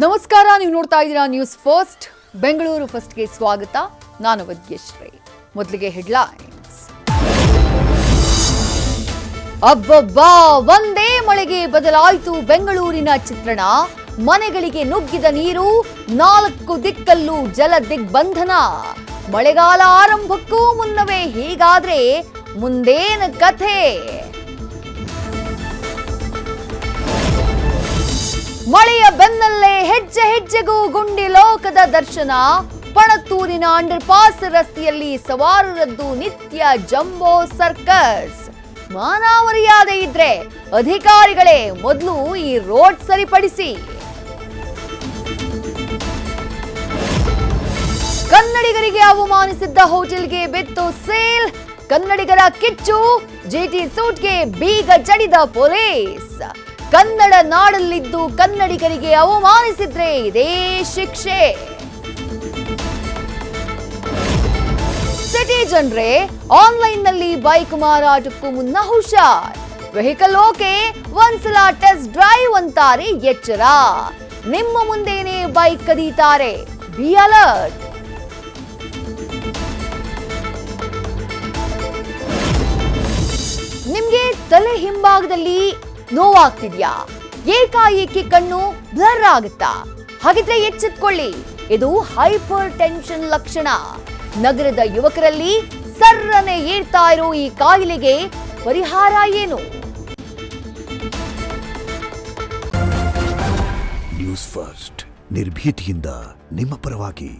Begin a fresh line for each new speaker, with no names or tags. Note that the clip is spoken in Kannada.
ನಮಸ್ಕಾರ, ನೀವು ನೋಡ್ತಾ ಇದ್ದೀರಾ ನ್ಯೂಸ್ ಫಸ್ಟ್. ಬೆಂಗಳೂರು ಫಸ್ಟ್ಗೆ ಸ್ವಾಗತ. ನಾನು ವಿದ್ಯಶ್ರೀ. ಮೊದಲಿಗೆ ಹೆಡ್ಲೈನ್ಸ್. ಅಬ್ಬಬ್ಬಾ, ಒಂದೇ ಮಳೆಗೆ ಬದಲಾಯಿತು ಬೆಂಗಳೂರಿನ ಚಿತ್ರಣ. ಮನೆಗಳಿಗೆ ನುಗ್ಗಿದ ನೀರು, 4 ದಿಕ್ಕಲ್ಲೂ ಜಲ ದಿಗ್ಬಂಧನ. ಮಳೆಗಾಲ ಆರಂಭಕ್ಕೂ ಮುನ್ನವೇ ಹೀಗಾದ್ರೆ ಮುಂದೇನ ಕಥೆ? ಮಳೆಯ ಬೆನ್ನಲ್ಲೇ ಹೆಜ್ಜೆ ಹೆಜ್ಜೆಗೂ ಗುಂಡಿ ಲೋಕದ ದರ್ಶನ. ಪಣತ್ತೂರಿನ ಅಂಡರ್ ಪಾಸ್ ರಸ್ತೆಯಲ್ಲಿ ಸವಾರರದ್ದು ನಿತ್ಯ ಜಂಬೋ ಸರ್ಕಸ್. ಮಾನವರಿಯಾದೆ ಇದ್ರೆ ಅಧಿಕಾರಿಗಳೇ ಮೊದಲು ಈ ರೋಡ್ ಸರಿಪಡಿಸಿ. ಕನ್ನಡಿಗರಿಗೆ ಅವಮಾನಿಸಿದ್ದ ಹೋಟೆಲ್ಗೆ ಬೆತ್ತು ಸೇಲ್. ಕನ್ನಡಿಗರ ಕಿಚ್ಚು, ಜಿಟಿ ಸೂಟ್ಗೆ ಬೀಗ ಜಡಿದ ಪೊಲೀಸ್. ಕನ್ನಡ ನಾಡಲ್ಲಿದ್ದು ಕನ್ನಡಿಗರಿಗೆ ಅವಮಾನಿಸಿದ್ರೆ ಇದೇ ಶಿಕ್ಷೆ. ಸಿಟಿ ಜನರೇ, ಆನ್ಲೈನ್ನಲ್ಲಿ ಬೈಕ್ ಮಾರಾಟಕ್ಕೂ ಮುನ್ನ ಹುಷಾರ್. ವೆಹಿಕಲ್ ಓಕೆ, ಒಂದ್ಸಲ ಟೆಸ್ಟ್ ಡ್ರೈವ್ ಅಂತಾರೆ ಎಚ್ಚರ. ನಿಮ್ಮ ಮುಂದೇನೆ ಬೈಕ್ ಕದೀತಾರೆ, ಬಿ ಅಲರ್ಟ್. ನಿಮ್ಗೆ ತಲೆ ಹಿಂಭಾಗದಲ್ಲಿ ನೋವಾಗ್ತಿದ್ಯಾ? ಏಕಾಏಕಿ ಕಣ್ಣು ಬ್ಲರ್ ಆಗುತ್ತಾ? ಹಾಗಿದ್ರೆ ಎಚ್ಚೆತ್ಕೊಳ್ಳಿ, ಇದು ಹೈಪರ್ ಟೆನ್ಷನ್ ಲಕ್ಷಣ. ನಗರದ ಯುವಕರಲ್ಲಿ ಸರ್ರನೆ ಏರ್ತಾ ಇರೋ ಈ ಕಾಯಿಲೆಗೆ ಪರಿಹಾರ ಏನು?
ನ್ಯೂಸ್ ಫಸ್ಟ್, ನಿರ್ಭೀತಿಯಿಂದ ನಿಮ್ಮ ಪರವಾಗಿ.